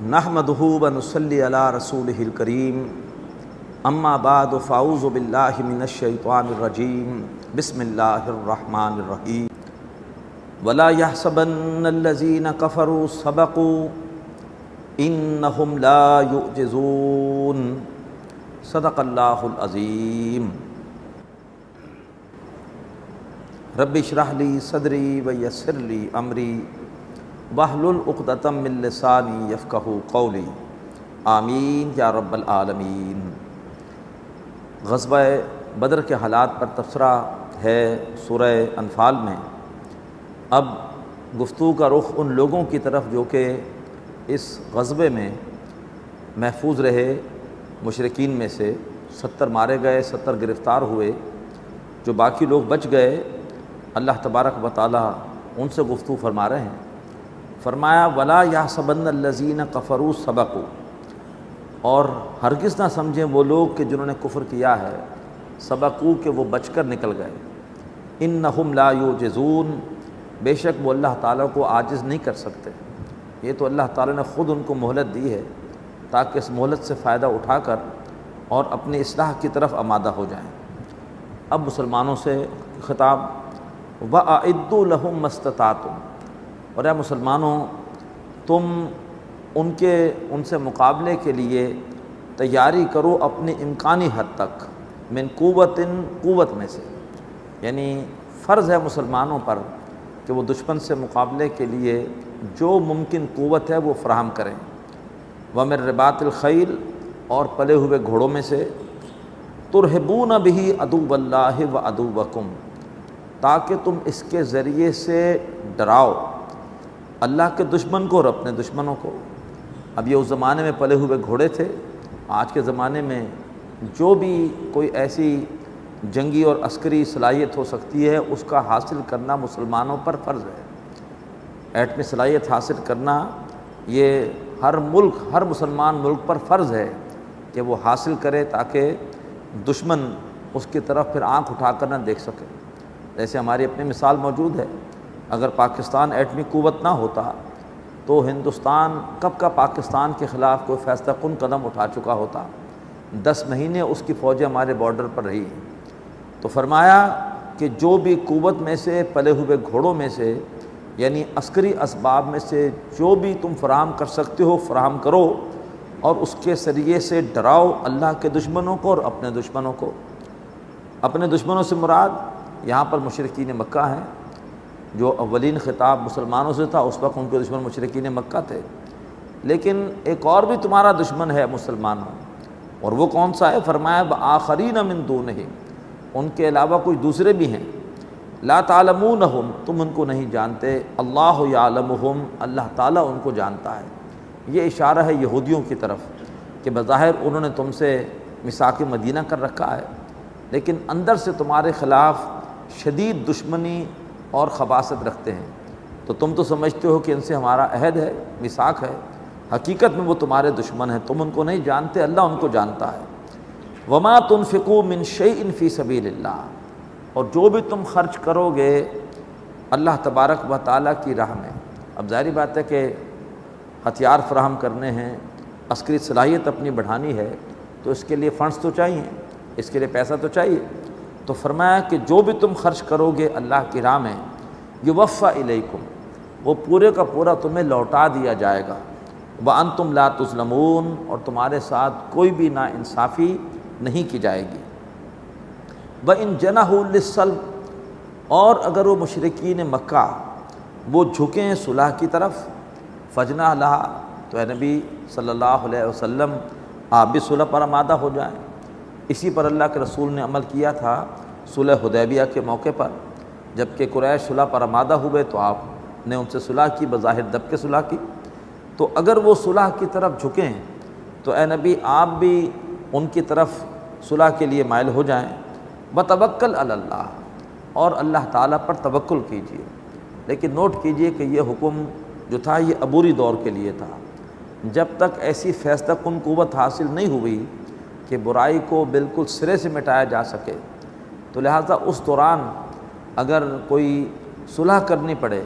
نحمدہ و نصلی علی رسولہ الکریم اما بعد فاعوذ باللہ من الشیطان الرجیم بسم اللہ الرحمن الرحیم ولا يحسبن الذین کفروا سبقوا انہم لا یعجزون صدق اللہ العظیم۔ رب اشرح لی صدری ویسر لی امری واحلل عقدۃ من لسانی یفقہوا قولی آمین یا رب العالمین۔ غزوہ بدر کے حالات پر تبصرہ ہے سورہ انفال میں۔ اب گفتگو کا رخ ان لوگوں کی طرف جو کہ اس غزوے میں محفوظ رہے، مشرکین میں سے 70 مارے گئے، 70 گرفتار ہوئے، جو باقی لوگ بچ گئے اللہ تبارک و تعالی ان سے گفتگو فرما رہے ہیں۔ فرمایا ولا یحسبن الذین کفروا سبقوا، اور ہرگز نہ سمجھیں وہ لوگ کہ جنہوں نے کفر کیا ہے، سبقوا کہ وہ بچ کر نکل گئے، انہم لا یعجزون بے شک وہ اللہ تعالیٰ کو عاجز نہیں کر سکتے۔ یہ تو اللہ تعالیٰ نے خود ان کو مہلت دی ہے تاکہ اس مہلت سے فائدہ اٹھا کر اور اپنی اصلاح کی طرف آمادہ ہو جائیں۔ اب مسلمانوں سے خطاب، وَأَعِدُّوا لَهُم مَّا اسْتَطَعْتُمْ، اور اے مسلمانوں تم ان سے مقابلے کے لیے تیاری کرو اپنی امکانی حد تک، من قوت میں سے، یعنی فرض ہے مسلمانوں پر کہ وہ دشمن سے مقابلے کے لیے جو ممکن قوت ہے وہ فراہم کریں، وَمِن رِبَاطِ الْخَيْلِ، اور پلے ہوئے گھوڑوں میں سے، تُرْهِبُونَ بِهِ عَدُوَّ اللَّهِ وَعَدُوَّكُمْ، تاکہ تم اس کے ذریعے سے ڈراؤ اللہ کے دشمن کو اور اپنے دشمنوں کو۔ اب یہ اس زمانے میں پلے ہوئے گھوڑے تھے، آج کے زمانے میں جو بھی کوئی ایسی جنگی اور عسکری صلاحیت ہو سکتی ہے اس کا حاصل کرنا مسلمانوں پر فرض ہے۔ ایٹمی صلاحیت حاصل کرنا یہ ہر مسلمان ملک پر فرض ہے کہ وہ حاصل کرے تاکہ دشمن اس کی طرف پھر آنکھ اٹھا کر نہ دیکھ سکے۔ جیسے ہماری اپنی مثال موجود ہے، اگر پاکستان ایٹمی قوت نہ ہوتا تو ہندوستان کب کا پاکستان کے خلاف کوئی فیصلہ کن قدم اٹھا چکا ہوتا۔ 10 مہینے اس کی فوجیں ہمارے بارڈر پر رہی ہیں۔ تو فرمایا کہ جو بھی قوت میں سے، پلے ہوئے گھوڑوں میں سے، یعنی عسکری اسباب میں سے جو بھی تم فراہم کر سکتے ہو فراہم کرو، اور اس کے ذریعے سے ڈراؤ اللہ کے دشمنوں کو اور اپنے دشمنوں کو۔ اپنے دشمنوں سے مراد یہاں پر مشرکین مکہ ہیں، جو اولین خطاب مسلمانوں سے تھا اس وقت ان کے دشمن مشرکین مکہ تھے، لیکن ایک اور بھی تمہارا دشمن ہے مسلمانوں، اور وہ کون سا ہے؟ فرمایا وآخرین من دونہم، ان کے علاوہ کچھ دوسرے بھی ہیں، لا تعلمونہم، تم ان کو نہیں جانتے، اللہ یعلمہم، اللہ تعالیٰ ان کو جانتا ہے۔ یہ اشارہ ہے یہودیوں کی طرف کہ بظاہر انہوں نے تم سے میثاق مدینہ کر رکھا ہے، لیکن اندر سے تمہارے خلاف شدید دشمنی اور خباثت رکھتے ہیں۔ تو تم تو سمجھتے ہو کہ ان سے ہمارا عہد ہے، میثاق ہے، حقیقت میں وہ تمہارے دشمن ہیں، تم ان کو نہیں جانتے، اللہ ان کو جانتا ہے۔ وما تنفقوا من شیء فی سبیل اللہ، اور جو بھی تم خرچ کرو گے اللہ تبارک و تعالیٰ کی راہ میں۔ اب ظاہری بات ہے کہ ہتھیار فراہم کرنے ہیں، عسکری صلاحیت اپنی بڑھانی ہے، تو اس کے لیے فنڈز تو چاہیے، اس کے لیے پیسہ تو چاہیے۔ تو فرمایا کہ جو بھی تم خرچ کرو گے اللہ کی راہ میں، یوفی الیکم، وہ پورے کا پورا تمہیں لوٹا دیا جائے گا، وانتم لا تظلمون، اور تمہارے ساتھ کوئی بھی ناانصافی نہیں کی جائے گی۔ وَإِن جَنَحُوا لِلسَّلْمِ، اور اگر وہ مشرکین مکہ وہ جھکیں صلح کی طرف، فجنح لہا، تو اے نبی صلی اللہ علیہ وسلم آپ بھی صلح پر آمادہ ہو جائیں۔ اسی پر اللہ کے رسول نے عمل کیا تھا صلح حدیبیہ کے موقع پر، جب کہ قریش صلح پر آمادہ ہوئے تو آپ نے ان سے صلح کی، بظاہر دب کے صلح کی۔ تو اگر وہ صلح کی طرف جھکیں تو اے نبی آپ بھی ان کی طرف صلح کے لیے مائل ہو جائیں۔ وتوکل علی اللہ، اور اللہ تعالیٰ پر توکل کیجیے۔ لیکن نوٹ کیجیے کہ یہ حکم جو تھا یہ عبوری دور کے لیے تھا، جب تک ایسی فیصلہ کن قوت حاصل نہیں ہوئی کہ برائی کو بالکل سرے سے مٹایا جا سکے، تو لہٰذا اس دوران اگر کوئی صلح کرنی پڑے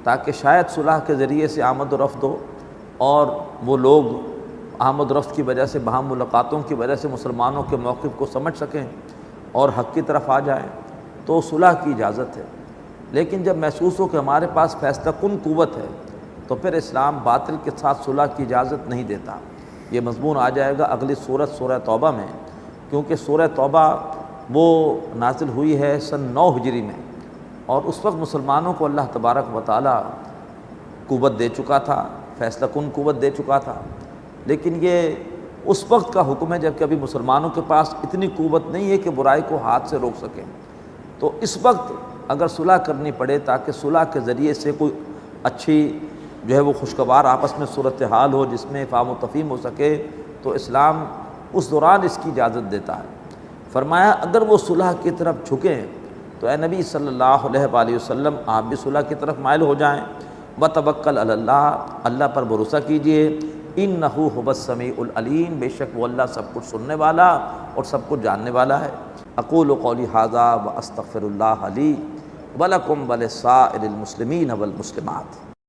تاکہ شاید صلح کے ذریعے سے آمد و رفت ہو، اور وہ لوگ آمد و رفت کی وجہ سے باہم ملاقاتوں کی وجہ سے مسلمانوں کے موقف کو سمجھ سکیں اور حق کی طرف آ جائیں، تو صلح کی اجازت ہے۔ لیکن جب محسوس ہو کہ ہمارے پاس فیصلہ کن قوت ہے تو پھر اسلام باطل کے ساتھ صلح کی اجازت نہیں دیتا۔ یہ مضمون آ جائے گا اگلی سورت سورہ توبہ میں، کیونکہ سورہ توبہ وہ نازل ہوئی ہے سن 9 ہجری میں، اور اس وقت مسلمانوں کو اللہ تبارک و تعالی قوت دے چکا تھا، فیصلہ کن قوت دے چکا تھا۔ لیکن یہ اس وقت کا حکم ہے جب کہ ابھی مسلمانوں کے پاس اتنی قوت نہیں ہے کہ برائی کو ہاتھ سے روک سکیں۔ تو اس وقت اگر صلح کرنی پڑے تاکہ صلح کے ذریعے سے کوئی اچھی جو ہے وہ خوشگوار آپس میں صورتحال ہو جس میں فہم و تفہیم ہو سکے، تو اسلام اس دوران اس کی اجازت دیتا ہے۔ فرمایا اگر وہ صلح کی طرف جھکیں تو اے نبی صلی اللہ علیہ وآلہ وسلم آپ بھی صلح کی طرف مائل ہو جائیں۔ وتوکل علی اللہ، اللہ پر بھروسہ کیجئے، انہ هو السمیع العلیم، بے شک وہ اللہ سب کچھ سننے والا اور سب کچھ جاننے والا ہے۔ اقول قولی ھذا واستغفر اللہ لی ولکم ولسائر المسلمین والمسلمات۔